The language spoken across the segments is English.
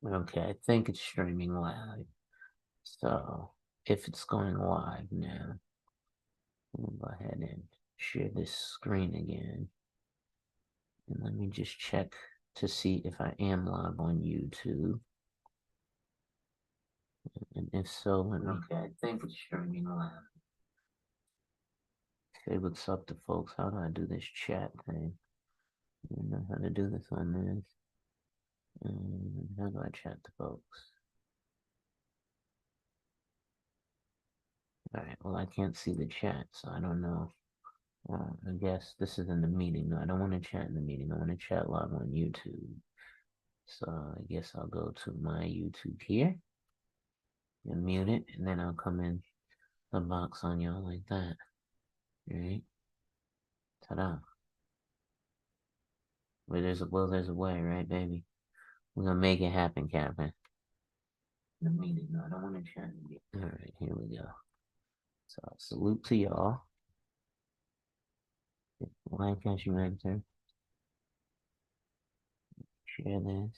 Okay, I think it's streaming live. So if it's going live now, we'll go ahead and share this screen again. And let me just check to see if I am live on YouTube. And if so, okay, I think it's streaming live. Say what's up to folks. How do I do this chat thing? I don't know how to do this on this. How do I chat to folks? All right, well, I can't see the chat, so I don't know. I guess this is in the meeting. No, I don't want to chat in the meeting. I want to chat live on YouTube. So I guess I'll go to my YouTube here and mute it, and then I'll come in the box on y'all like that. All right. Ta-da. Where there's a will, there's a way, right, baby? We're gonna make it happen, Captain. The meeting. No, I don't want to chat in the meeting. All right, here we go. So salute to y'all. Like as you enter. Share this.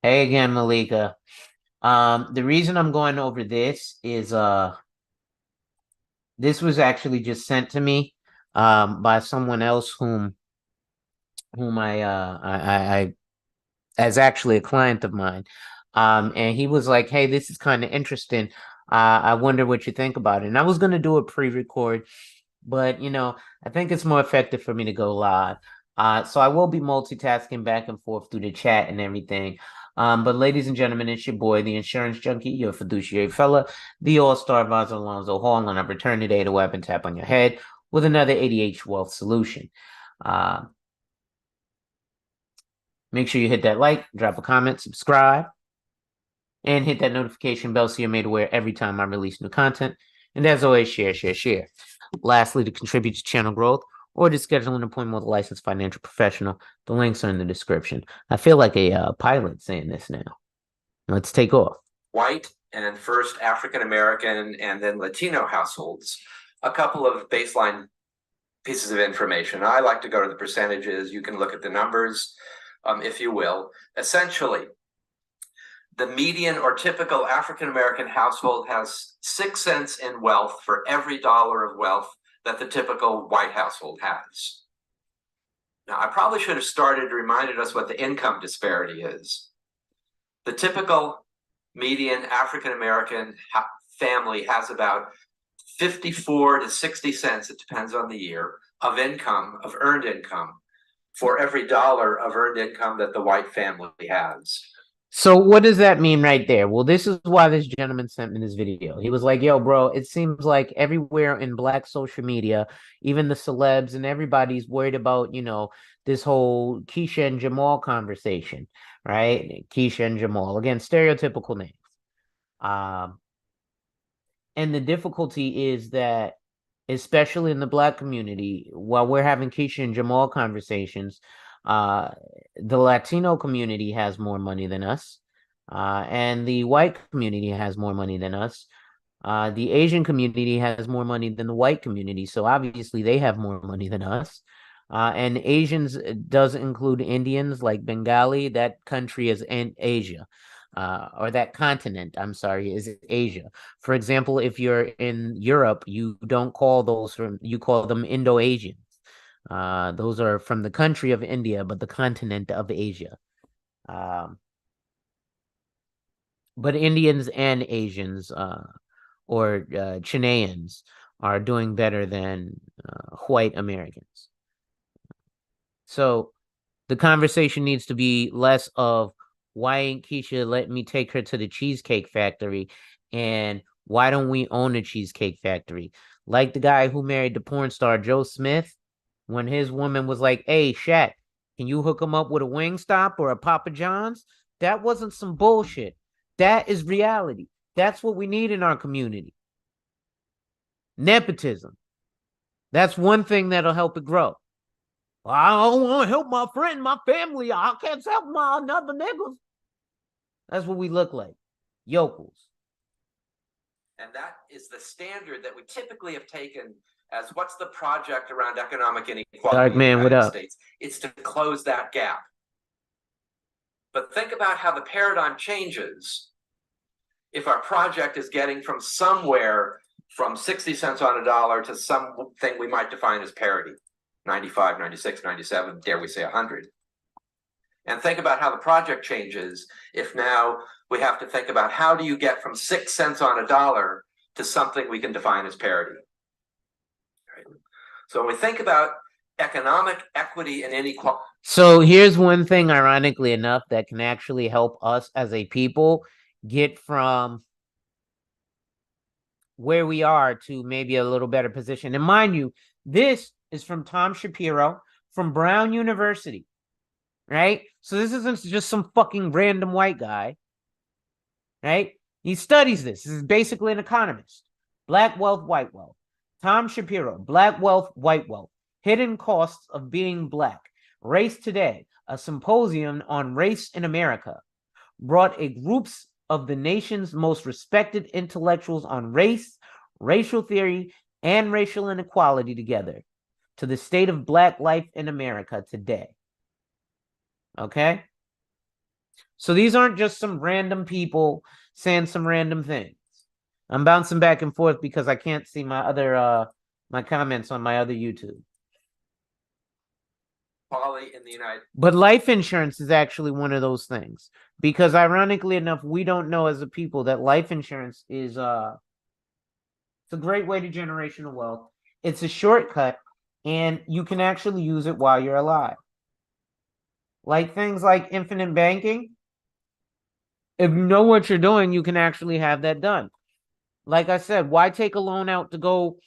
Hey again, Malika. The reason I'm going over this is this was actually just sent to me by someone else whom I as actually a client of mine. And he was like, "Hey, this is kind of interesting. I wonder what you think about it." And I was gonna do a pre-record, but I think it's more effective for me to go live. So I will be multitasking back and forth through the chat and everything. But ladies and gentlemen, it's your boy, the insurance junkie, your fiduciary fella, the all-star advisor Alonzo Hall, and I've returned today to weapon tap on your head with another ADH wealth solution. Make sure you hit that like, drop a comment, subscribe, and hit that notification bell so you're made aware every time I release new content. And as always, share, share, share. Lastly, to contribute to channel growth or to schedule an appointment with a licensed financial professional, the links are in the description. I feel like a pilot saying this now. Let's take off. White and first African American and then Latino households. A couple of baseline pieces of information. I like to go to the percentages. You can look at the numbers, if you will. Essentially, the median or typical African American household has 6 cents in wealth for every dollar of wealth that the typical white household has. Now, I probably should have started reminded us what the income disparity is. The typical median African American family has about 54 to 60 cents, it depends on the year, of income, of earned income, for every dollar of earned income that the white family has. So what does that mean right there? Well, this is why this gentleman sent me this video. He was like, "Yo, bro, it seems like everywhere in black social media, even the celebs and everybody's worried about, this whole Keisha and Jamal conversation, right? Keisha and Jamal, again, stereotypical names. Um, and the difficulty is that, especially in the black community, while we're having Keisha and Jamal conversations, the Latino community has more money than us, and the white community has more money than us. The Asian community has more money than the white community, so obviously they have more money than us. And Asians does include Indians, like Bengali. That country is in Asia, or that continent, I'm sorry, is Asia. For example, if you're in Europe, you don't call you call them Indo-Asians. Those are from the country of India, but the continent of Asia. But Indians and Asians, or Chileans, are doing better than white Americans. So the conversation needs to be less of, why ain't Keisha let me take her to the Cheesecake Factory, and why don't we own a Cheesecake Factory? Like the guy who married the porn star Joe Smith, when his woman was like, "Hey, Shaq, can you hook him up with a Wingstop or a Papa John's?" That wasn't some bullshit. That is reality. That's what we need in our community. Nepotism. That's one thing that'll help it grow. I don't want to help my friend, my family. I can't help my another niggas. That's what we look like. Yokels. And that is the standard that we typically have taken as what's the project around economic inequality Dark in the man, what United up? States. It's to close that gap. But think about how the paradigm changes if our project is getting from somewhere from 60 cents on a dollar to something we might define as parity, 95, 96, 97, dare we say 100. And think about how the project changes if now we have to think about how do you get from 6 cents on a dollar to something we can define as parity. Right? So when we think about economic equity and inequality. So here's one thing, ironically enough, that can actually help us as a people get from where we are to maybe a little better position. And mind you, this is from Tom Shapiro from Brown University, right? So this isn't just some fucking random white guy, right? He studies this. This is basically an economist. Black wealth, white wealth. Tom Shapiro, Black wealth, white wealth. Hidden costs of being black. Race Today, a symposium on race in America, brought a groups of the nation's most respected intellectuals on race, racial theory, and racial inequality together to the state of black life in America today. Okay? So these aren't just some random people saying some random things. I'm bouncing back and forth because I can't see my other my comments on my other YouTube. In the United But life insurance is actually one of those things, because ironically enough, we don't know as a people that life insurance is it's a great way to generational wealth. It's a shortcut, and you can actually use it while you're alive. Like things like infinite banking, if you know what you're doing, you can actually have that done. Like I said, why take a loan out to go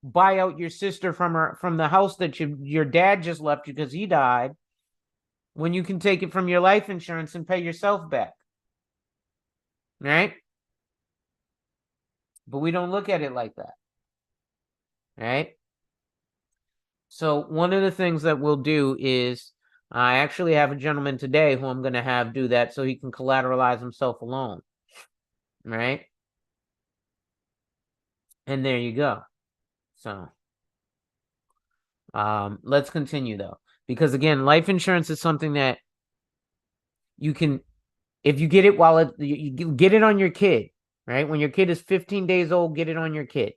buy out your sister from the house that your dad just left you because he died, when you can take it from your life insurance and pay yourself back, right? But we don't look at it like that, right? So one of the things that we'll do is I actually have a gentleman today who I'm going to have do that so he can collateralize himself alone, right? And there you go. So let's continue though, because again, life insurance is something that you can, if you get it while you get it on your kid, right? When your kid is 15 days old, get it on your kid.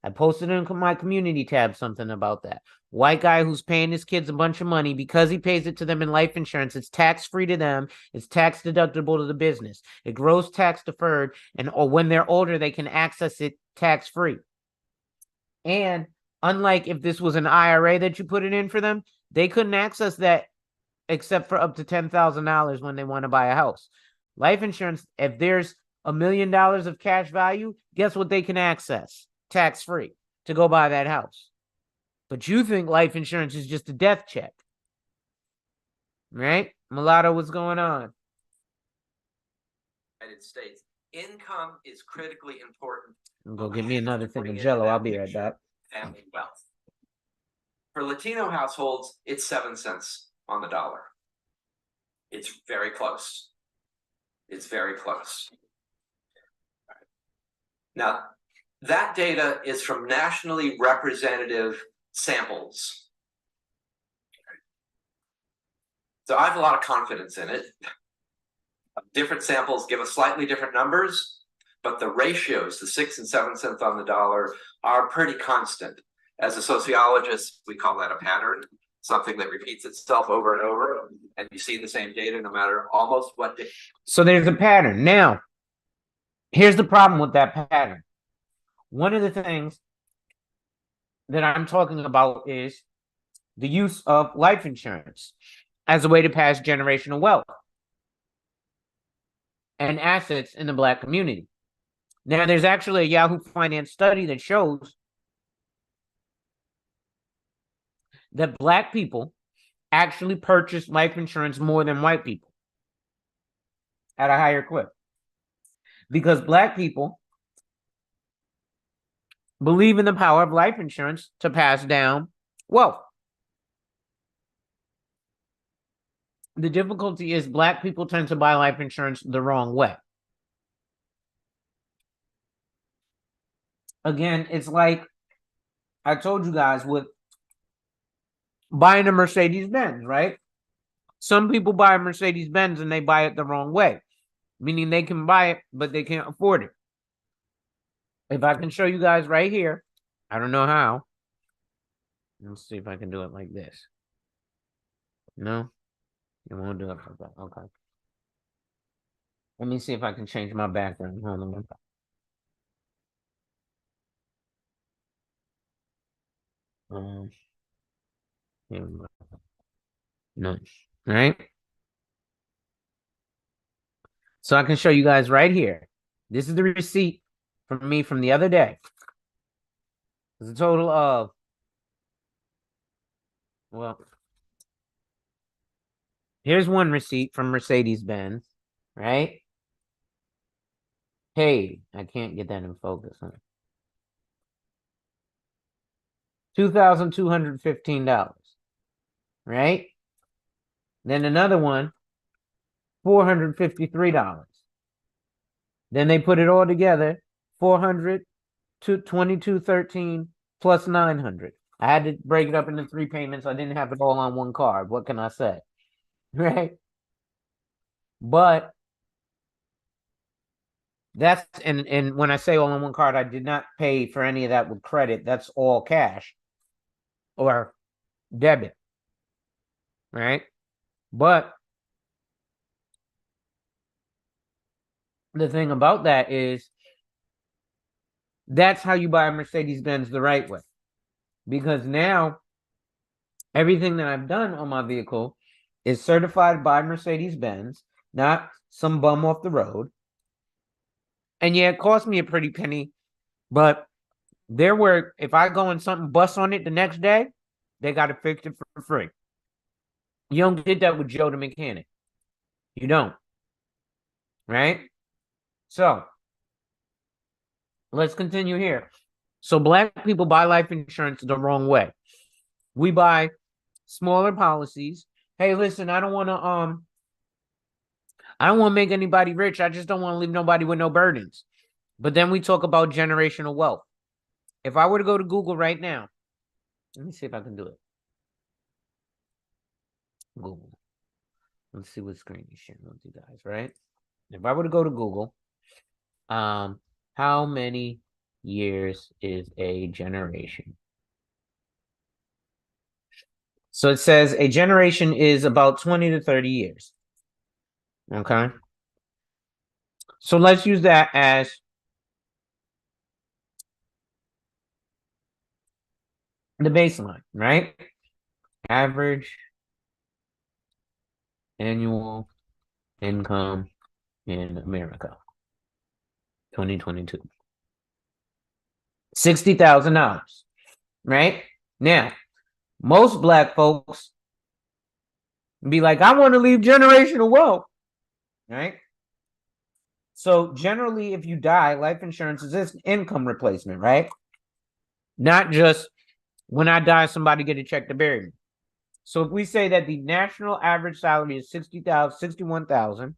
I posted in my community tab something about that. White guy who's paying his kids a bunch of money because he pays it to them in life insurance. It's tax-free to them. It's tax deductible to the business. It grows tax deferred, and or when they're older, they can access it tax-free. And unlike if this was an IRA that you put it in for them, they couldn't access that except for up to $10,000 when they want to buy a house. Life insurance, if there's $1 million of cash value, guess what they can access tax-free to go buy that house. But you think life insurance is just a death check, right? Mulatto, what's going on? United States, income is critically important. Go get me another thing of Jello. I'll be right back. Family wealth. For Latino households, it's 7 cents on the dollar. It's very close. It's very close. Now, that data is from nationally representative samples. So I have a lot of confidence in it. Different samples give us slightly different numbers, but the ratios, the 6 and 7 cents on the dollar, are pretty constant. As a sociologist, we call that a pattern, something that repeats itself over and over, and you see the same data no matter almost what day. So there's a pattern. Now, here's the problem with that pattern. One of the things that I'm talking about is the use of life insurance as a way to pass generational wealth and assets in the Black community. Now, there's actually a Yahoo Finance study that shows that Black people actually purchase life insurance more than white people at a higher clip, because Black people believe in the power of life insurance to pass down wealth. The difficulty is Black people tend to buy life insurance the wrong way. again, it's like I told you guys with buying a Mercedes Benz, right? Some people buy a Mercedes Benz and they buy it the wrong way, meaning they can buy it, but they can't afford it. If I can show you guys right here, I don't know how. Let's see if I can do it like this. No, it won't do it like that. Okay. Let me see if I can change my background. Hold on. Um, no. All right. So I can show you guys right here. This is the receipt from me from the other day. It's a total of, well, here's one receipt from Mercedes-Benz, right? Hey, I can't get that in focus. Huh? $2,215, right? Then another one, $453. Then they put it all together, 400 to 2213 plus 900. I had to break it up into three payments. I didn't have it all on one card. What can I say? Right? But that's and when I say all on one card, I did not pay for any of that with credit. That's all cash or debit. Right? But the thing about that is that's how you buy a Mercedes Benz the right way. Because now everything that I've done on my vehicle is certified by Mercedes Benz, not some bum off the road. And yeah, it cost me a pretty penny, but there were, if I go and something busts on it the next day, they got to fix it for free. You don't get that with Joe the mechanic. You don't. Right? So let's continue here. So black people buy life insurance the wrong way. We buy smaller policies. Hey, listen, I don't want to make anybody rich. I just don't want to leave nobody with no burdens. But then we talk about generational wealth. If I were to go to Google right now, let me see if I can do it. Google. Let's see what screen is sharing with you guys, right? If I were to go to Google, how many years is a generation? So it says a generation is about 20 to 30 years. Okay. So let's use that as the baseline, right? Average annual income in America, 2022. $60,000, right? Now, most black folks be like, I want to leave generational wealth, right? So generally, if you die, life insurance is this income replacement, right? Not just when I die, somebody get a check to bury me. So if we say that the national average salary is 60,000, 61,000,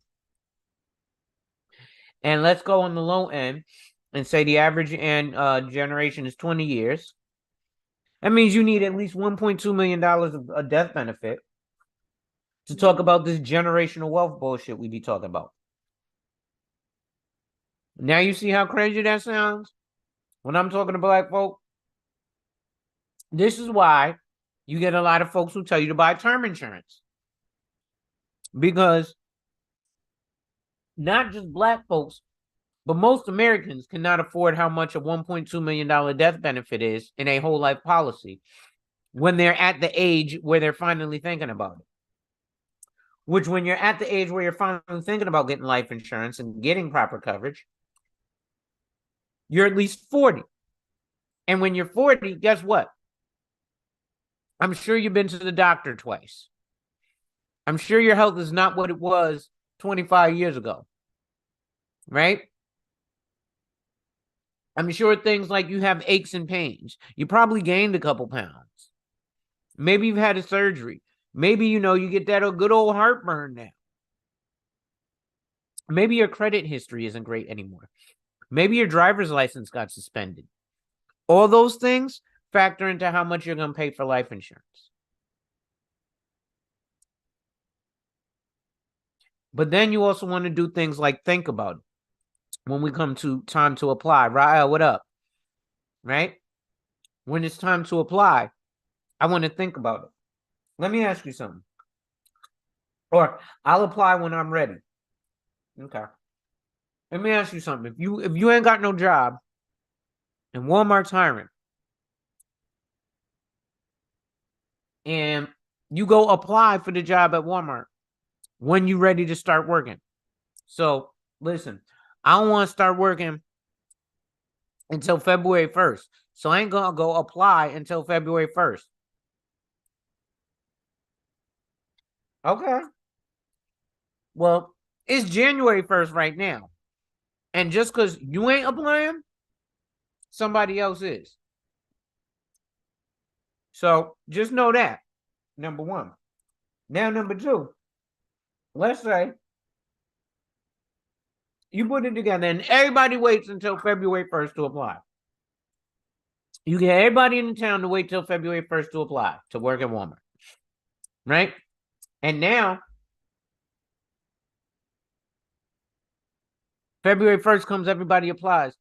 and let's go on the low end and say the average and generation is 20 years, that means you need at least $1.2 million of a death benefit to talk about this generational wealth bullshit we be talking about. Now you see how crazy that sounds when I'm talking to black folk? This is why you get a lot of folks who tell you to buy term insurance. Because not just black folks, but most Americans cannot afford how much a $1.2 million death benefit is in a whole life policy when they're at the age where they're finally thinking about it. Which, when you're at the age where you're finally thinking about getting life insurance and getting proper coverage, you're at least 40. And when you're 40, guess what? I'm sure you've been to the doctor twice. I'm sure your health is not what it was 25 years ago. Right? I'm sure things like you have aches and pains. You probably gained a couple pounds. Maybe you've had a surgery. Maybe, you get that good old heartburn now. Maybe your credit history isn't great anymore. Maybe your driver's license got suspended. All those things factor into how much you're going to pay for life insurance. But then you also want to do things like think about it when we come to time to apply. Raya, what up? Right? When it's time to apply, I want to think about it. Let me ask you something. Or I'll apply when I'm ready. Okay. Let me ask you something. If you ain't got no job and Walmart's hiring and you go apply for the job at Walmart when you ready to start working. So listen, I don't want to start working until February 1st. So I ain't gonna go apply until February 1st. Okay. Well, it's January 1st right now. And just because you ain't applying, somebody else is. So just know that. Number one. Now, number two, let's say you put it together and everybody waits until February 1st to apply. You get everybody in the town to wait till February 1st to apply to work at Walmart. Right? And now, February 1st comes, everybody applies.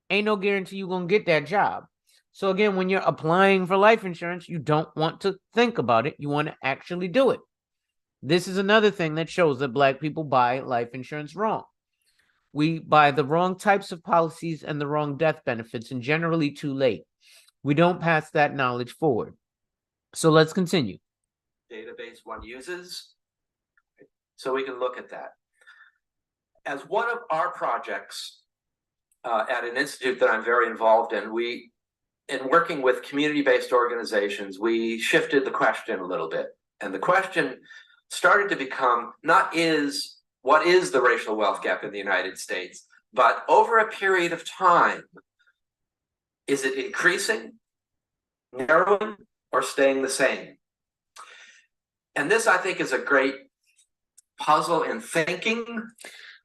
Ain't no guarantee you're going to get that job. So again, when you're applying for life insurance, you don't want to think about it. You want to actually do it. This is another thing that shows that Black people buy life insurance wrong. We buy the wrong types of policies and the wrong death benefits, and generally too late. We don't pass that knowledge forward. So let's continue. Database one uses. So we can look at that. As one of our projects at an institute that I'm very involved in, in working with community-based organizations, we shifted the question a little bit. And the question started to become not what is the racial wealth gap in the United States, but over a period of time, is it increasing, narrowing, or staying the same? And this, I think, is a great puzzle in thinking.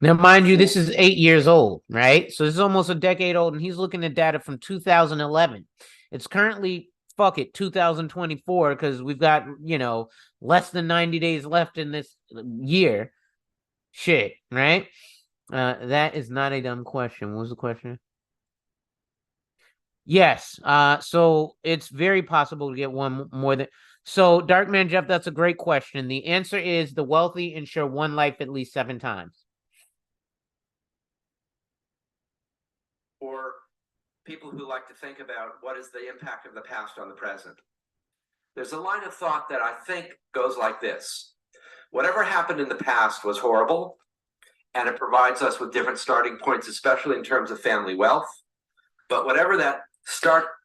Now, mind you, this is 8 years old, right? So this is almost a decade old, and he's looking at data from 2011. It's currently, 2024, because we've got, less than 90 days left in this year. Shit, right? That is not a dumb question. What was the question? Yes. So it's very possible to get one more than. So, Darkman Jeff, that's a great question. The answer is the wealthy insure one life at least 7 times. Or people who like to think about what is the impact of the past on the present. There's a line of thought that I think goes like this. Whatever happened in the past was horrible, and it provides us with different starting points, especially in terms of family wealth. But whatever that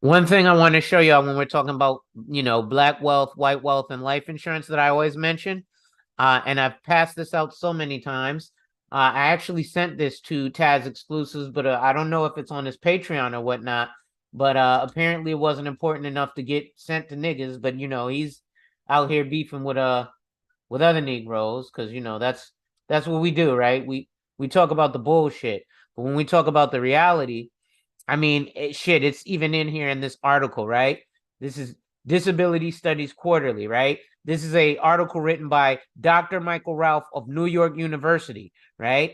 One thing I want to show y'all when we're talking about, Black wealth, white wealth, and life insurance that I always mention, and I've passed this out so many times. I actually sent this to Taz Exclusives, but I don't know if it's on his Patreon or whatnot. But apparently it wasn't important enough to get sent to niggas. But he's out here beefing with other Negroes because that's what we do, right? We talk about the bullshit, but when we talk about the reality, I mean, it's even in here in this article, right? This is Disability Studies Quarterly, right? This is a article written by Dr. Michael Ralph of New York University, right?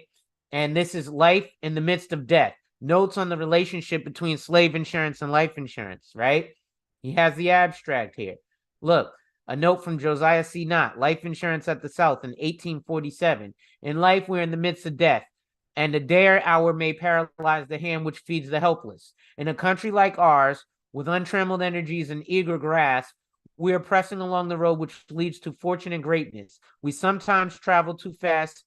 And this is Life in the Midst of Death, notes on the relationship between slave insurance and life insurance, right? He has the abstract here. Look, a note from Josiah C. Knott, Life Insurance at the South in 1847. In life, we're in the midst of death, and a dare hour may paralyze the hand which feeds the helpless. In a country like ours, with untrammeled energies and eager grasp, we are pressing along the road which leads to fortune and greatness. We sometimes travel too fast,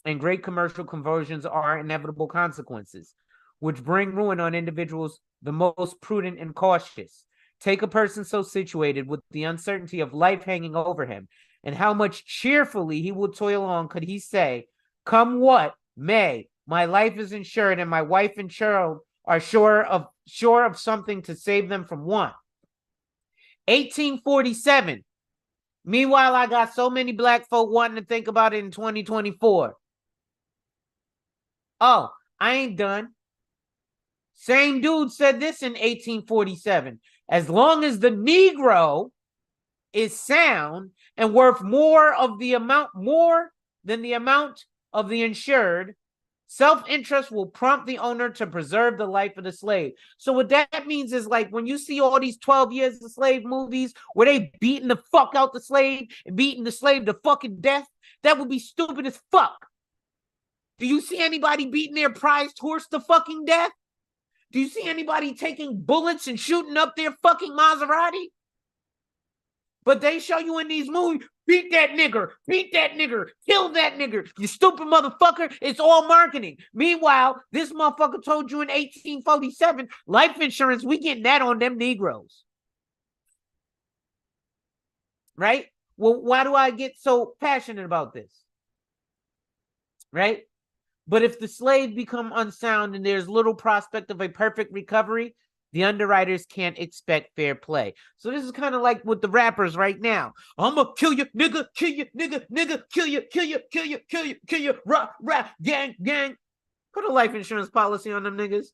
and great commercial conversions are inevitable consequences, which bring ruin on individuals the most prudent and cautious. Take a person so situated with the uncertainty of life hanging over him, and how much cheerfully he will toil on could he say, come what may, my life is insured, and my wife and child are sure of something to save them from want. 1847. Meanwhile, I got so many Black folk wanting to think about it in 2024. Oh, I ain't done. Same dude said this in 1847. As long as the Negro is sound and worth more than the amount of the insured, self-interest will prompt the owner to preserve the life of the slave. So what that means is, like, when you see all these 12 years of slave movies where they beating the fuck out the slave and beating the slave to fucking death, that would be stupid as fuck. Do you see anybody beating their prized horse to fucking death? Do you see anybody taking bullets and shooting up their fucking Maserati? But they show you in these movies, beat that nigger, kill that nigger, you stupid motherfucker. It's all marketing. Meanwhile, this motherfucker told you in 1847, life insurance, we getting that on them Negroes. Right? Well, why do I get so passionate about this? Right? But if the slave become unsound and there's little prospect of a perfect recovery, the underwriters can't expect fair play. So this is kind of like with the rappers right now. I'm gonna kill you, nigga, kill you, nigga, kill you, rah, gang. Put a life insurance policy on them niggas.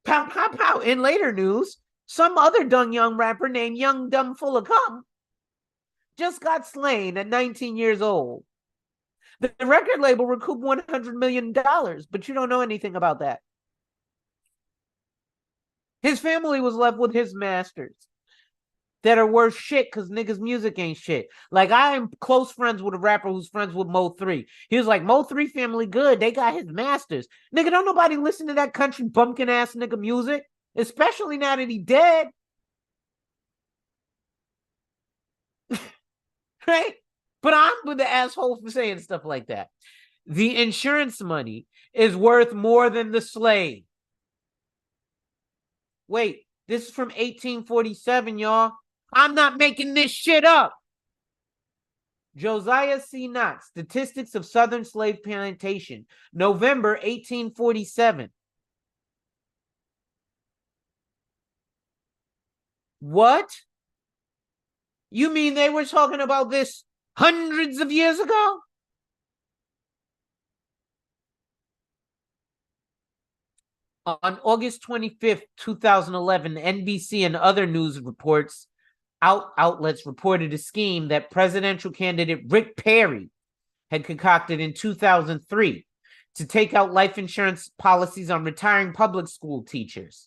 Pow, pow, pow. In later news, some other dumb young rapper named Young Dumb Full of Cum just got slain at 19 years old. The record label recouped $100 million, but you don't know anything about that. His family was left with his masters that are worth shit because niggas' music ain't shit. Like, I am close friends with a rapper who's friends with Mo 3. He was like, Mo 3 family good. They got his masters. Nigga, don't nobody listen to that country bumpkin ass nigga music, especially now that he dead. Right? But I'm with the asshole for saying stuff like that. The insurance money is worth more than the slave. Wait, this is from 1847, y'all. I'm not making this shit up. Josiah C. Knott, Statistics of Southern Slave Plantation, November 1847. What? You mean they were talking about this hundreds of years ago? On August 25th, 2011, NBC and other news reports outlets reported a scheme that presidential candidate Rick Perry had concocted in 2003 to take out life insurance policies on retiring public school teachers.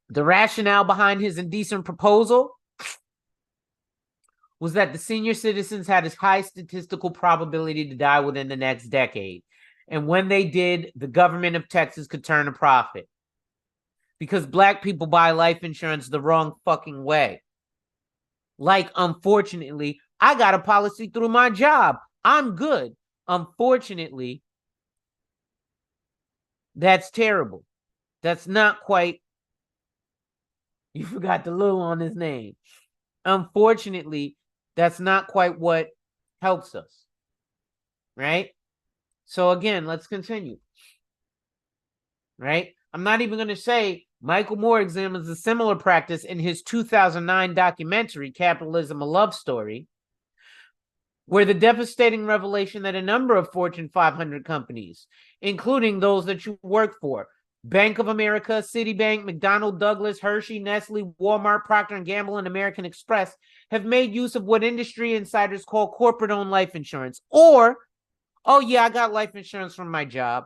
The rationale behind his indecent proposal was that the senior citizens had a high statistical probability to die within the next decade. And when they did, the government of Texas could turn a profit. Because black people buy life insurance the wrong fucking way. Like, unfortunately, I got a policy through my job. I'm good. Unfortunately, that's terrible. That's not quite... You forgot the little on his name. Unfortunately, that's not quite what helps us. Right? So again, let's continue. Right? I'm not even going to say Michael Moore examines a similar practice in his 2009 documentary, Capitalism: A Love Story, where the devastating revelation that a number of Fortune 500 companies, including those that you work for, Bank of America, Citibank, McDonnell Douglas, Hershey, Nestle, Walmart, Procter & Gamble, and American Express, have made use of what industry insiders call corporate-owned life insurance. Or, oh yeah, I got life insurance from my job.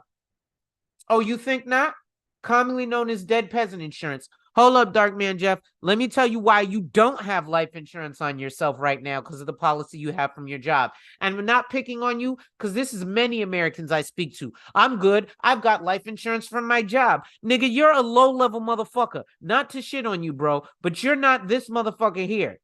Oh, you think not? Commonly known as dead peasant insurance. Hold up, Dark Man Jeff. Let me tell you why you don't have life insurance on yourself right now because of the policy you have from your job. And we're not picking on you because this is many Americans I speak to. I'm good. I've got life insurance from my job. Nigga, you're a low-level motherfucker. Not to shit on you, bro, but you're not this motherfucker here.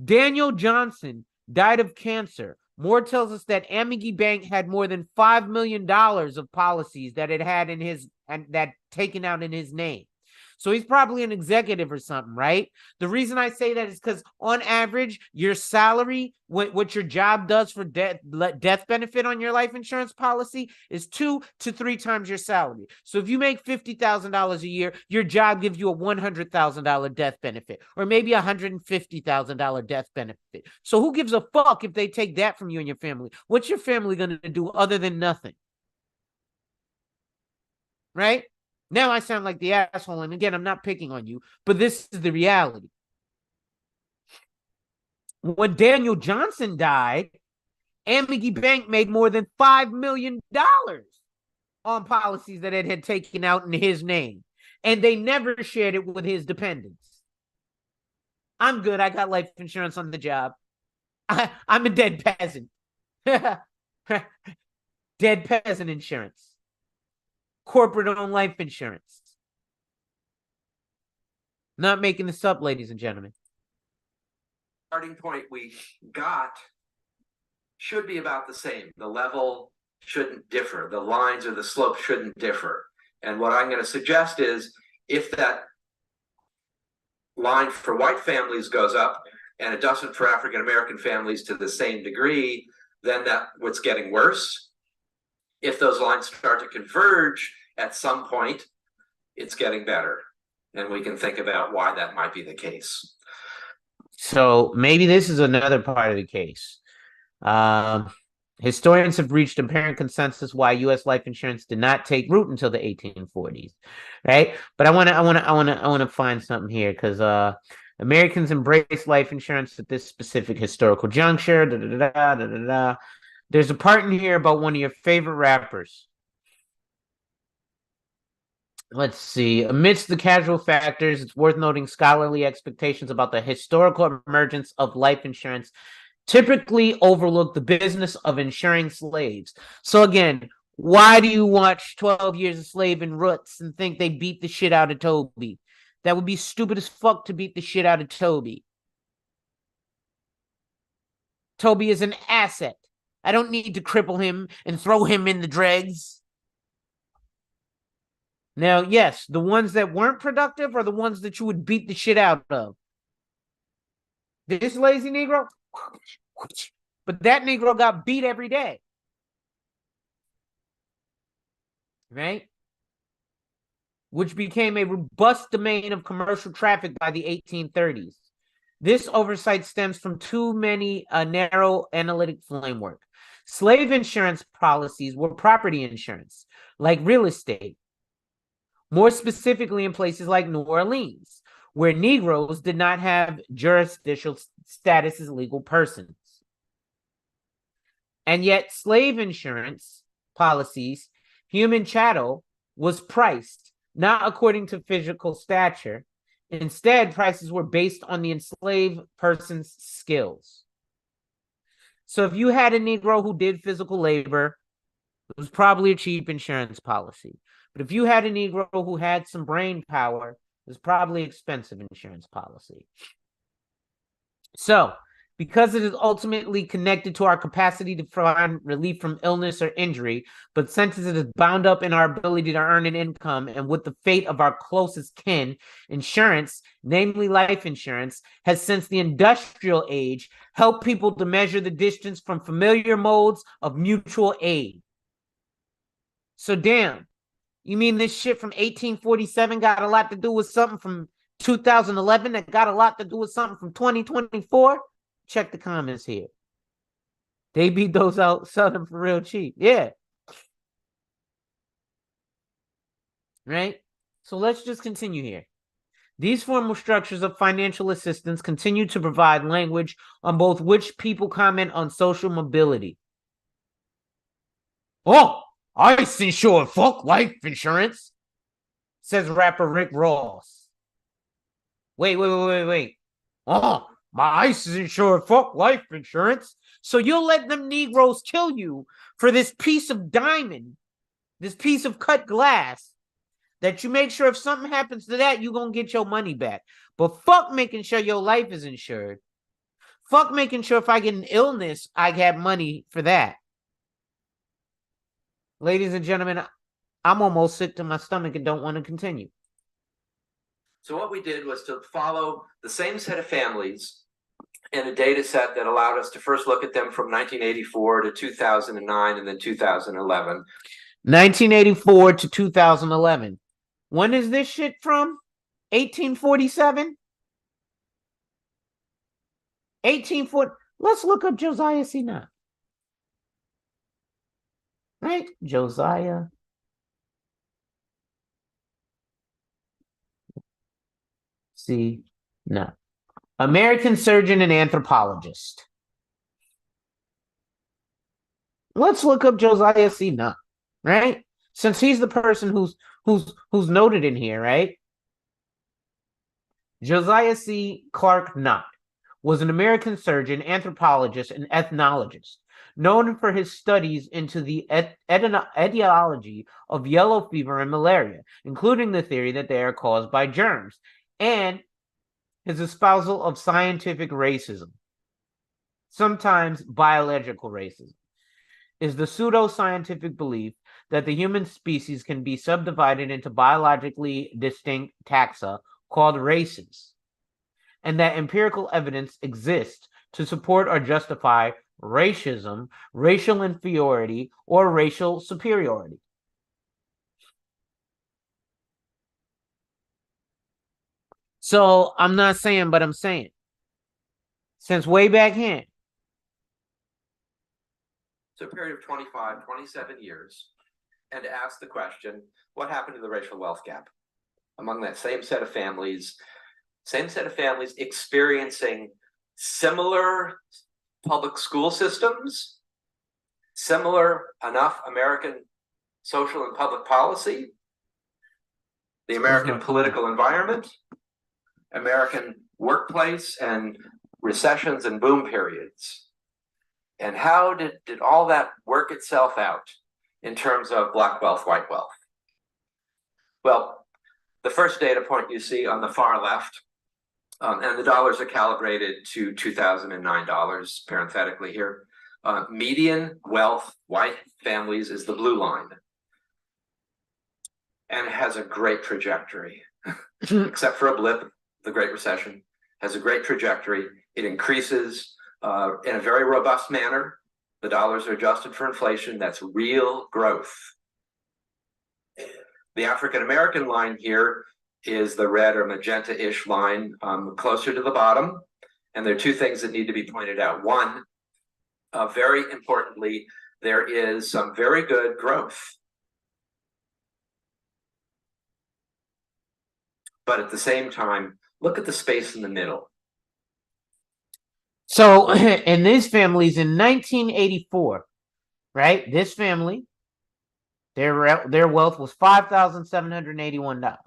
Daniel Johnson died of cancer. Moore tells us that Amity Bank had more than $5 million of policies that it had in his and that taken out in his name. So he's probably an executive or something, right? The reason I say that is because on average, your salary, what your job does for death benefit on your life insurance policy is 2 to 3 times your salary. So if you make $50,000 a year, your job gives you a $100,000 death benefit, or maybe $150,000 death benefit. So who gives a fuck if they take that from you and your family? What's your family going to do other than nothing? right? Now I sound like the asshole, and again, I'm not picking on you, but this is the reality. When Daniel Johnson died, Amity Bank made more than $5 million on policies that it had taken out in his name, and they never shared it with his dependents. I'm good. I got life insurance on the job. I'm a dead peasant. Dead peasant insurance. Corporate owned life insurance. Not making this up, ladies and gentlemen. Starting point we got should be about the same. The level shouldn't differ. The lines or the slope shouldn't differ. And what I'm going to suggest is if that line for white families goes up and it doesn't for African American families to the same degree, then that what's getting worse. If those lines start to converge at some point, it's getting better. And we can think about why that might be the case. So maybe this is another part of the case. Historians have reached apparent consensus why U.S. life insurance did not take root until the 1840s, right? But I want to find something here because Americans embraced life insurance at this specific historical juncture. Da, da, da, da, da, da. There's a part in here about one of your favorite rappers. Let's see. Amidst the casual factors, it's worth noting scholarly expectations about the historical emergence of life insurance typically overlook the business of insuring slaves. So again, why do you watch 12 Years a Slave and Roots and think they beat the shit out of Toby? That would be stupid as fuck to beat the shit out of Toby. Toby is an asset. I don't need to cripple him and throw him in the dregs. Now, yes, the ones that weren't productive are the ones that you would beat the shit out of. This lazy Negro, but that Negro got beat every day. Right? Which became a robust domain of commercial traffic by the 1830s. This oversight stems from too many narrow analytic framework. Slave insurance policies were property insurance, like real estate, more specifically in places like New Orleans, where Negroes did not have jurisdictional status as legal persons. And yet, slave insurance policies, human chattel, was priced not according to physical stature. Instead, prices were based on the enslaved person's skills. So if you had a Negro who did physical labor, it was probably a cheap insurance policy. But if you had a Negro who had some brain power, it was probably expensive insurance policy. So, because it is ultimately connected to our capacity to find relief from illness or injury, but since it is bound up in our ability to earn an income and with the fate of our closest kin, insurance, namely life insurance, has since the industrial age helped people to measure the distance from familiar modes of mutual aid. So damn, you mean this shit from 1847 got a lot to do with something from 2011 that got a lot to do with something from 2024? Check the comments here. They beat those out, sell them for real cheap. Yeah. Right? So let's just continue here. These formal structures of financial assistance continue to provide language on both which people comment on social mobility. Oh, I insure fuck life insurance, says rapper Rick Ross. Wait. Oh, my ICE is insured fuck life insurance. So you'll let them Negroes kill you for this piece of diamond, this piece of cut glass, that you make sure if something happens to that, you're going to get your money back. But fuck making sure your life is insured. Fuck making sure if I get an illness, I have money for that. Ladies and gentlemen, I'm almost sick to my stomach and don't want to continue. So what we did was to follow the same set of families and a data set that allowed us to first look at them from 1984 to 2009 and then 2011. 1984 to 2011. When is this shit from? 1847? 1840. Let's look up Josiah Sinai. Right? Josiah C. Nutt. American surgeon and anthropologist. Let's look up Josiah C. Nutt, right? Since he's the person who's noted in here, right? Josiah C. Clark Nutt was an American surgeon, anthropologist, and ethnologist, known for his studies into the etiology of yellow fever and malaria, including the theory that they are caused by germs, and his espousal of scientific racism, sometimes biological racism, is the pseudo-scientific belief that the human species can be subdivided into biologically distinct taxa called races, and that empirical evidence exists to support or justify racism, racial inferiority, or racial superiority. So I'm not saying, but I'm saying, since way back when, So a period of 25, 27 years, and ask the question, what happened to the racial wealth gap among that same set of families experiencing similar public school systems, similar enough American social and public policy, the American political environment, American workplace and recessions and boom periods. And how did all that work itself out in terms of black wealth, white wealth? Well, the first data point you see on the far left, and the dollars are calibrated to 2009 dollars, parenthetically here. Median wealth, white families is the blue line. And it has a great trajectory, except for a blip, the Great Recession, has a great trajectory. It increases in a very robust manner. The dollars are adjusted for inflation. That's real growth. The African-American line here is the red or magenta-ish line closer to the bottom. And there are two things that need to be pointed out. One, very importantly, there is some very good growth. But at the same time, look at the space in the middle. So in these families in 1984, right? This family, their wealth was $5,781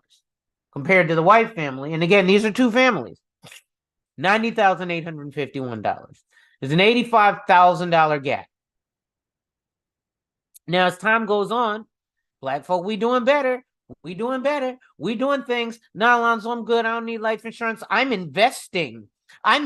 compared to the white family. And again, these are two families. $90,851. There's an $85,000 gap. Now, as time goes on, black folk, we doing better. We doing better. We doing things. Nah, Alonzo, I'm good. I don't need life insurance. I'm investing. I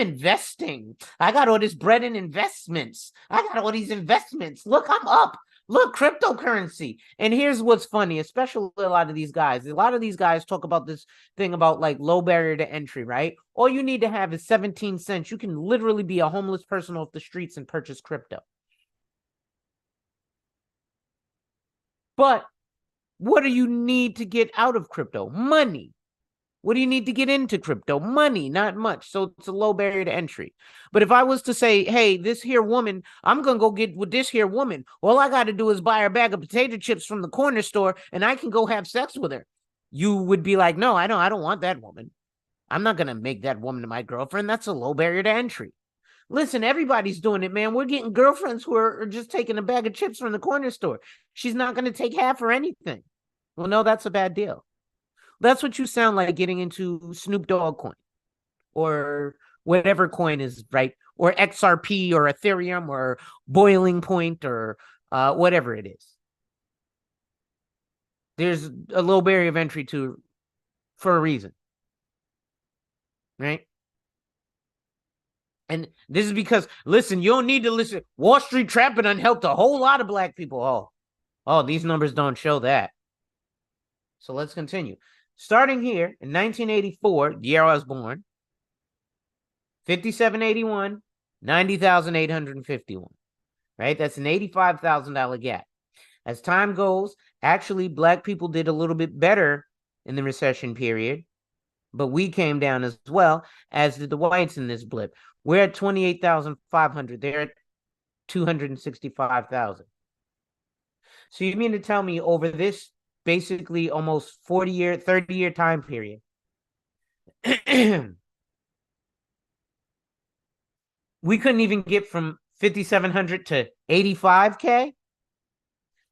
got all this bread in investments. I got all these investments. Look, I'm up. Look, cryptocurrency. And here's what's funny, especially a lot of these guys. A lot of these guys talk about this thing about like low barrier to entry, right? All you need to have is 17 cents. You can literally be a homeless person off the streets and purchase crypto. But what do you need to get out of crypto? Money. What do you need to get into crypto? Money, not much. So it's a low barrier to entry. But if I was to say, hey, this here woman, I'm going to go get with this here woman. All I got to do is buy her a bag of potato chips from the corner store and I can go have sex with her. You would be like, no, I don't want that woman. I'm not going to make that woman my girlfriend. That's a low barrier to entry. Listen, everybody's doing it, man. We're getting girlfriends who are just taking a bag of chips from the corner store. She's not going to take half or anything. Well, no, that's a bad deal. That's what you sound like getting into Snoop Dogg coin or whatever coin is, right? Or XRP or Ethereum or Boiling Point or whatever it is. There's a low barrier of entry to for a reason, right? And this is because, listen, you don't need to listen. Wall Street trapping done helped a whole lot of black people. Oh, these numbers don't show that. So let's continue. Starting here in 1984, the year I was born, 5781, 90,851, right? That's an $85,000 gap. As time goes, actually, black people did a little bit better in the recession period, but we came down as well, as did the whites in this blip. We're at 28,500. They're at 265,000. So you mean to tell me over this basically almost 40-year, 30-year time period, We couldn't even get from 5,700 to 85K.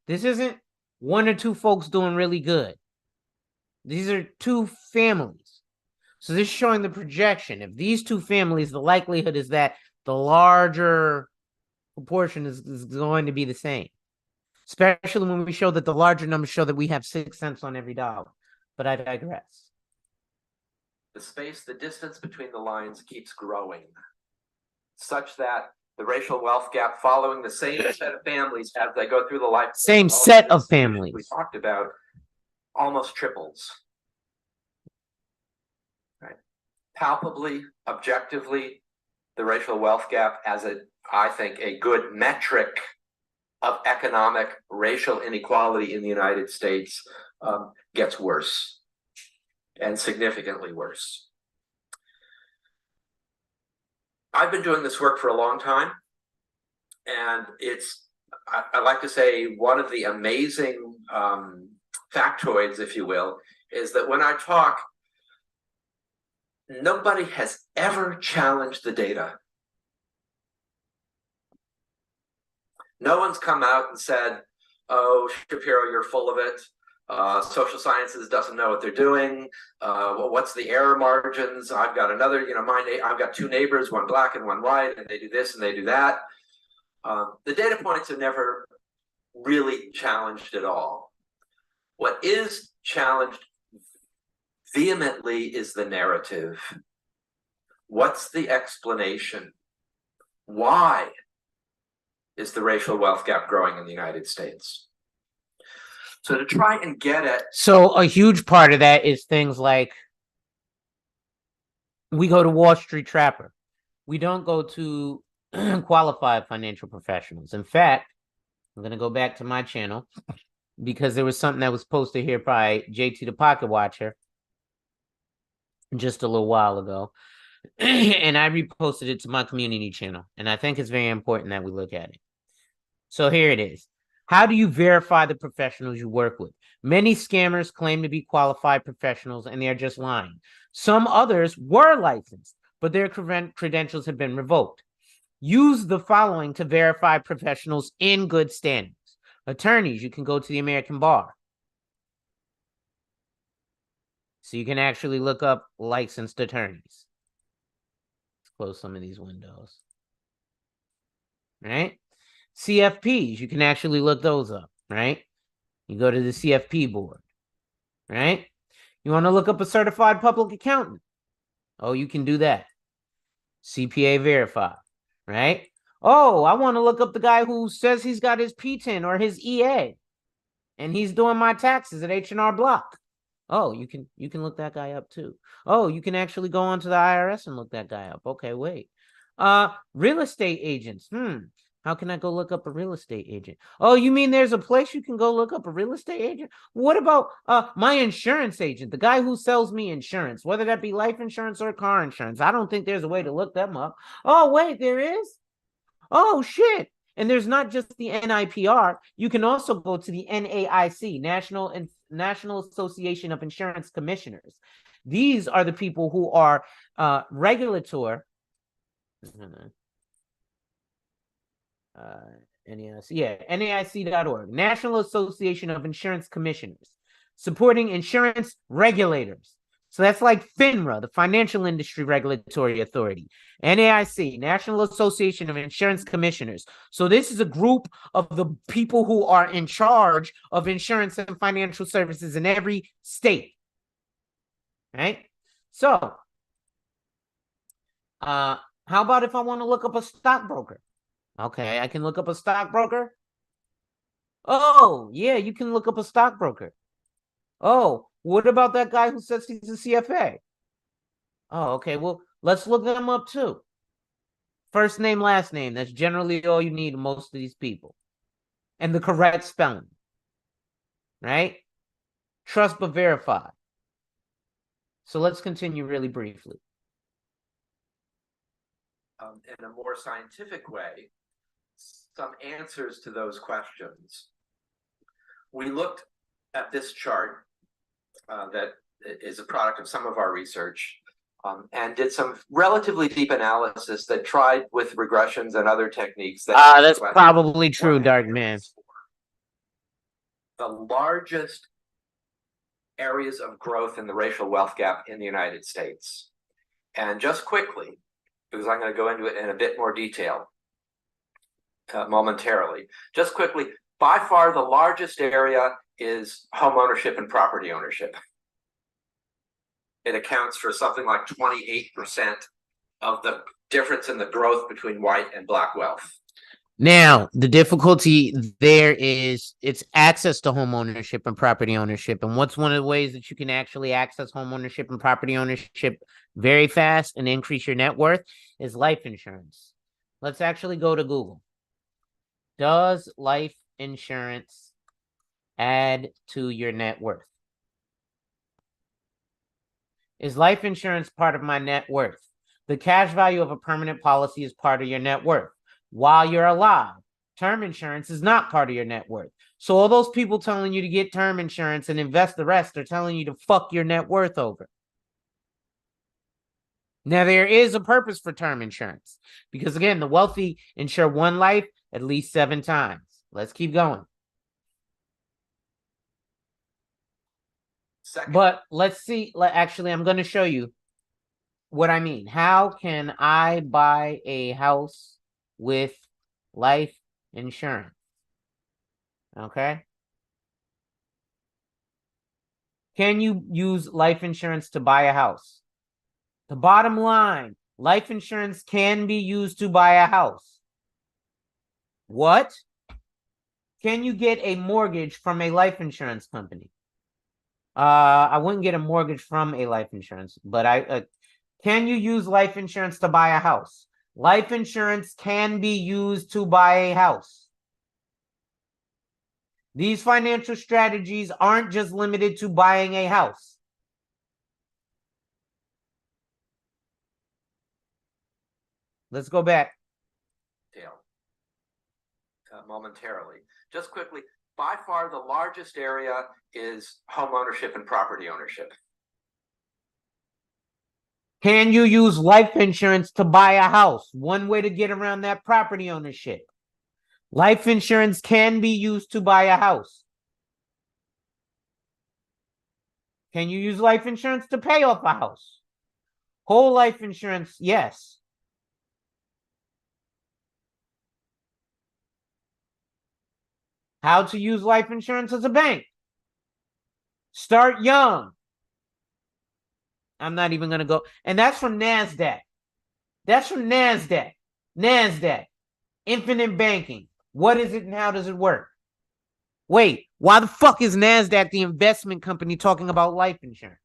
This isn't one or two folks doing really good. These are two families. So this is showing the projection. If these two families, the likelihood is that the larger proportion is going to be the same. Especially when we show that the larger numbers show that we have 6 cents on every dollar. But I digress. The distance between the lines keeps growing, such that the racial wealth gap following the same set of families as they go through the life. Same set of families we talked about almost triples. Right. Palpably, objectively, the racial wealth gap as I think, a good metric of economic racial inequality in the United States gets worse, and significantly worse. I've been doing this work for a long time, and I like to say, one of the amazing factoids, if you will, is that when I talk, nobody has ever challenged the data. No one's come out and said, "Oh, Shapiro, you're full of it. Social sciences doesn't know what they're doing. Well, what's the error margins? I've got another, I've got two neighbors, one black and one white, and they do this and they do that." The data points are never really challenged at all. What is challenged vehemently is the narrative. What's the explanation? Why is the racial wealth gap growing in the United States? So to try and get at... So a huge part of that is things like, we go to Wall Street Trapper. We don't go to qualified financial professionals. In fact, I'm going to go back to my channel because there was something that was posted here by JT the Pocket Watcher just a little while ago. And I reposted it to my community channel. And I think it's very important that we look at it. So here it is. How do you verify the professionals you work with? Many scammers claim to be qualified professionals and they are just lying. Some others were licensed, but their credentials have been revoked. Use the following to verify professionals in good standings. Attorneys, you can go to the American Bar. So you can actually look up licensed attorneys. Let's close some of these windows. Right? CFPs, you can actually look those up, right? You go to the CFP board, right? You want to look up a certified public accountant? Oh, you can do that. CPA verified, right? Oh, I want to look up the guy who says he's got his PTIN or his EA and he's doing my taxes at H&R Block. Oh, you can look that guy up too. Oh, you can actually go onto the IRS and look that guy up. Okay, wait. Real estate agents. How can I go look up a real estate agent? Oh, you mean there's a place you can go look up a real estate agent? What about my insurance agent, the guy who sells me insurance, whether that be life insurance or car insurance? I don't think there's a way to look them up. Oh, wait, there is? Oh, shit. And there's not just the NIPR. You can also go to the NAIC, National Association of Insurance Commissioners. These are the people who are NAIC, NAIC.org, National Association of Insurance Commissioners, supporting insurance regulators. So that's like FINRA, the Financial Industry Regulatory Authority. NAIC, National Association of Insurance Commissioners. So this is a group of the people who are in charge of insurance and financial services in every state. Right? So, how about if I want to look up a stockbroker? Okay, I can look up a stockbroker. Oh, yeah, you can look up a stockbroker. Oh, what about that guy who says he's a CFA? Oh, okay, well, let's look them up too. First name, last name. That's generally all you need in most of these people. And the correct spelling. Right? Trust but verify. So let's continue really briefly. In a more scientific way, some answers to those questions. We looked at this chart that is a product of some of our research and did some relatively deep analysis that tried with regressions and other techniques that That's probably true, Dark Man. The largest areas of growth in the racial wealth gap in the United States. And just quickly, because I'm going to go into it in a bit more detail momentarily, just quickly, by far the largest area is home ownership and property ownership. It accounts for something like 28% of the difference in the growth between white and black wealth. Now, the difficulty there is it's access to home ownership and property ownership. And what's one of the ways that you can actually access home ownership and property ownership very fast and increase your net worth is life insurance. Let's actually go to Google. Does life insurance add to your net worth? Is life insurance part of my net worth? The cash value of a permanent policy is part of your net worth. While you're alive, term insurance is not part of your net worth. So all those people telling you to get term insurance and invest the rest are telling you to fuck your net worth over. Now, there is a purpose for term insurance because, again, the wealthy insure one life at least 7 times. Let's keep going. But let's see. Actually, I'm going to show you what I mean. How can I buy a house with life insurance? Okay. Can you use life insurance to buy a house? The bottom line, life insurance can be used to buy a house. What? Can you get a mortgage from a life insurance company? I wouldn't get a mortgage from a life insurance, but can you use life insurance to buy a house? Life insurance can be used to buy a house. These financial strategies aren't just limited to buying a house. Let's go back. Momentarily. Just quickly, by far the largest area is home ownership and property ownership. Can you use life insurance to buy a house? One way to get around that property ownership. Life insurance can be used to buy a house. Can you use life insurance to pay off a house? Whole life insurance, yes. How to use life insurance as a bank. Start young. I'm not even going to go. And that's from NASDAQ. That's from NASDAQ. NASDAQ. Infinite banking. What is it and how does it work? Wait, why the fuck is NASDAQ, the investment company, talking about life insurance?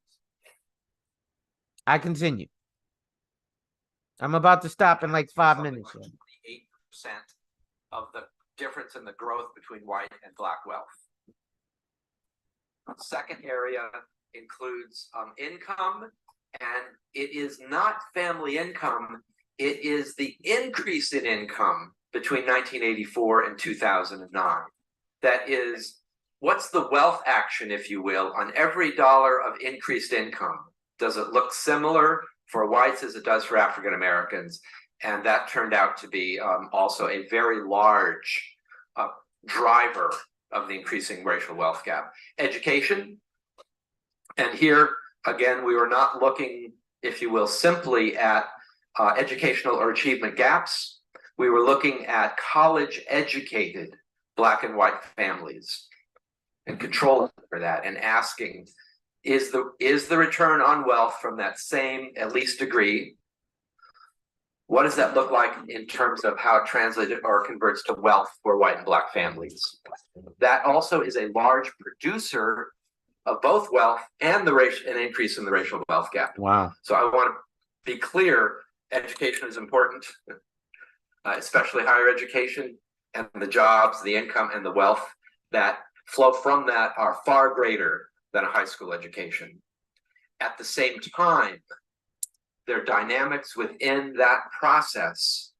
I continue. I'm about to stop in like 5 minutes. 28% of the difference in the growth between white and black wealth. The second area includes income, and it is not family income. It is the increase in income between 1984 and 2009. That is, what's the wealth action, if you will, on every dollar of increased income? Does it look similar for whites as it does for African Americans? And that turned out to be also a very large driver of the increasing racial wealth gap. Education. And here, again, we were not looking, if you will, simply at educational or achievement gaps. We were looking at college-educated Black and white families and controlling for that and asking, is the return on wealth from that same, at least degree, what does that look like in terms of how it translated or converts to wealth for white and black families? That also is a large producer of both wealth and an increase in the racial wealth gap. Wow. So I want to be clear, education is important, especially higher education, and the jobs, the income, and the wealth that flow from that are far greater than a high school education. At the same time, there are dynamics within that process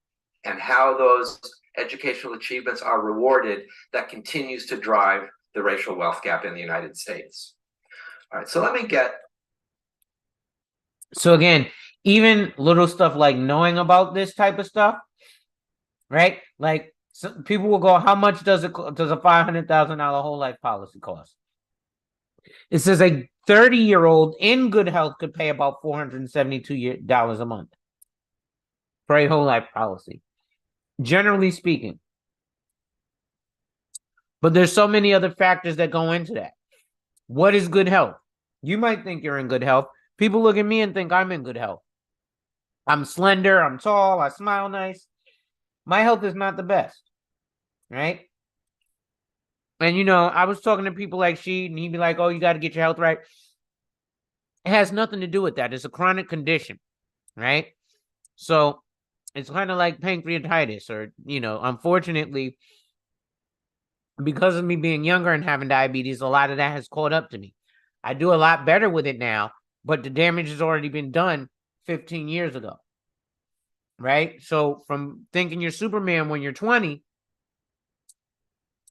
and how those educational achievements are rewarded that continues to drive the racial wealth gap in the United States. All right, so let me get So again, even little stuff like knowing about this type of stuff, right? Like people will go, how much does a $500,000 whole life policy cost? It says a 30-year-old in good health could pay about $472 a month for a whole life policy, generally speaking. But there's so many other factors that go into that. What is good health? You might think you're in good health. People look at me and think I'm in good health. I'm slender, I'm tall, I smile nice. My health is not the best, right? And I was talking to people like Sheed, and he'd be like, "Oh, you got to get your health right." It has nothing to do with that. It's a chronic condition, right? So it's kind of like pancreatitis, or unfortunately, because of me being younger and having diabetes, a lot of that has caught up to me. I do a lot better with it now, but the damage has already been done 15 years ago, right? So from thinking you're Superman when you're 20,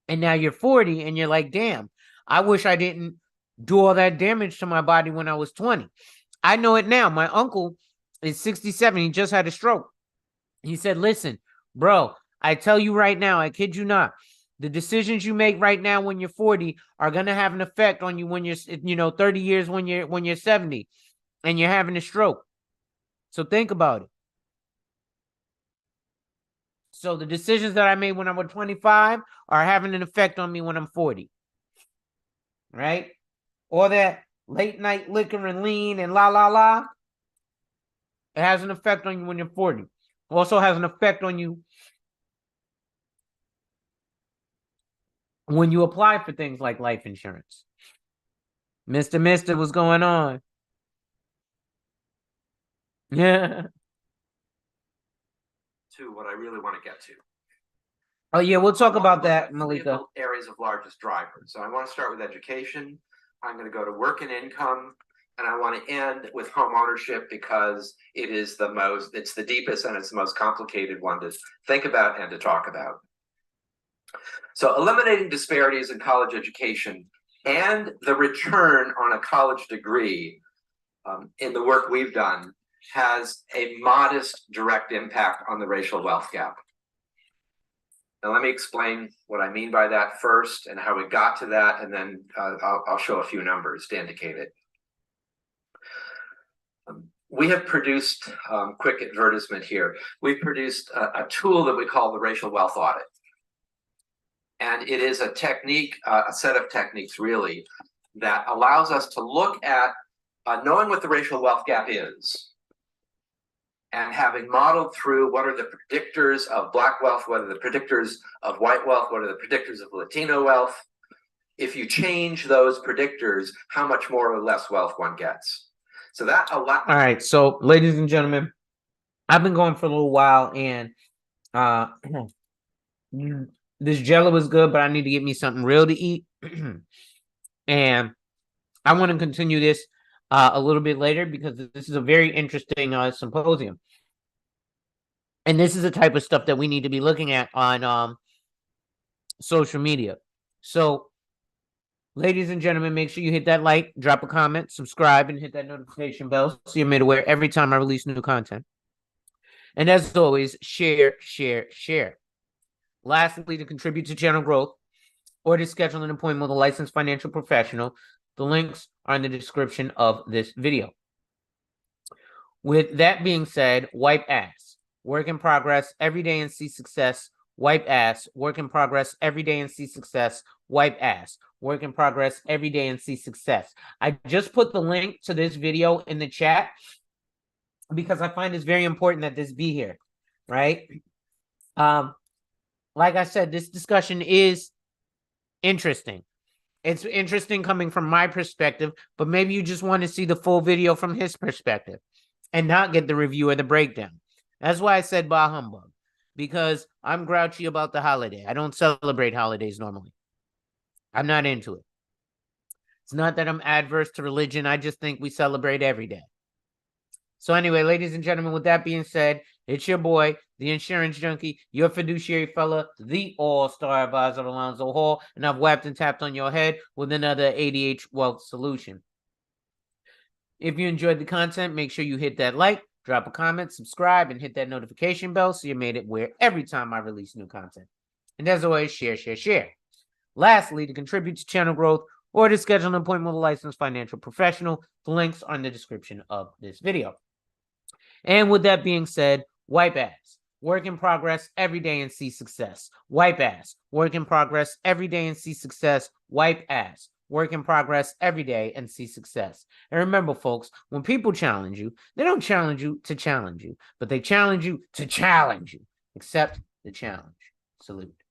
and now you're 40, and you're like, damn, I wish I didn't do all that damage to my body when I was 20. I know it now. My uncle is 67. He just had a stroke. He said, listen, bro, I tell you right now, I kid you not, the decisions you make right now when you're 40 are going to have an effect on you when you're 30 years when you're 70 and you're having a stroke. So think about it. So the decisions that I made when I was 25 are having an effect on me when I'm 40. Right? All that late night liquor and lean and la la la, it has an effect on you when you're 40. Also has an effect on you when you apply for things like life insurance. Mister, what's going on? Yeah. To what I really want to get to. Oh yeah, we'll talk about that, Malika. Areas of largest drivers. So I want to start with education. I'm going to go to work and income, and I want to end with home ownership because it's the deepest and it's the most complicated one to think about and to talk about. So eliminating disparities in college education and the return on a college degree in the work we've done has a modest direct impact on the racial wealth gap. Now, let me explain what I mean by that first and how we got to that, and then I'll show a few numbers to indicate it. We have produced, quick advertisement here, we've produced a tool that we call the racial wealth audit. And it is a technique, a set of techniques really, that allows us to look at knowing what the racial wealth gap is, and having modeled through what are the predictors of Black wealth, what are the predictors of white wealth, what are the predictors of Latino wealth. If you change those predictors, how much more or less wealth one gets. So that a lot. All right, so ladies and gentlemen, I've been going for a little while, and this Jello was good, but I need to get me something real to eat. And I want to continue this a little bit later because this is a very interesting symposium. And this is the type of stuff that we need to be looking at on social media. So, ladies and gentlemen, make sure you hit that like, drop a comment, subscribe, and hit that notification bell so you're made aware every time I release new content. And as always, share, share, share. Lastly, to contribute to channel growth or to schedule an appointment with a licensed financial professional, the links are in the description of this video. With that being said, wipe ass. Work in progress every day and see success. Wipe ass. Work in progress every day and see success. Wipe ass. Work in progress every day and see success. I just put the link to this video in the chat because I find it's very important that this be here, right? Like I said, this discussion is interesting. It's interesting coming from my perspective, but maybe you just want to see the full video from his perspective and not get the review or the breakdown. That's why I said bah humbug, because I'm grouchy about the holiday. I don't celebrate holidays normally. I'm not into it. It's not that I'm adverse to religion. I just think we celebrate every day. So anyway, ladies and gentlemen, with that being said, it's your boy, the insurance junkie, your fiduciary fella, the all-star advisor, Alonzo Hall, and I've whapped and tapped on your head with another ADH wealth solution. If you enjoyed the content, make sure you hit that like, drop a comment, subscribe, and hit that notification bell so you're made aware every time I release new content. And as always, share, share, share. Lastly, to contribute to channel growth or to schedule an appointment with a licensed financial professional, the links are in the description of this video. And with that being said, wipe ass. Work in progress every day and see success. Wipe ass. Work in progress every day and see success. Wipe ass. Work in progress every day and see success. And remember, folks, when people challenge you, they don't challenge you to challenge you, but they challenge you to challenge you. Accept the challenge. Salute.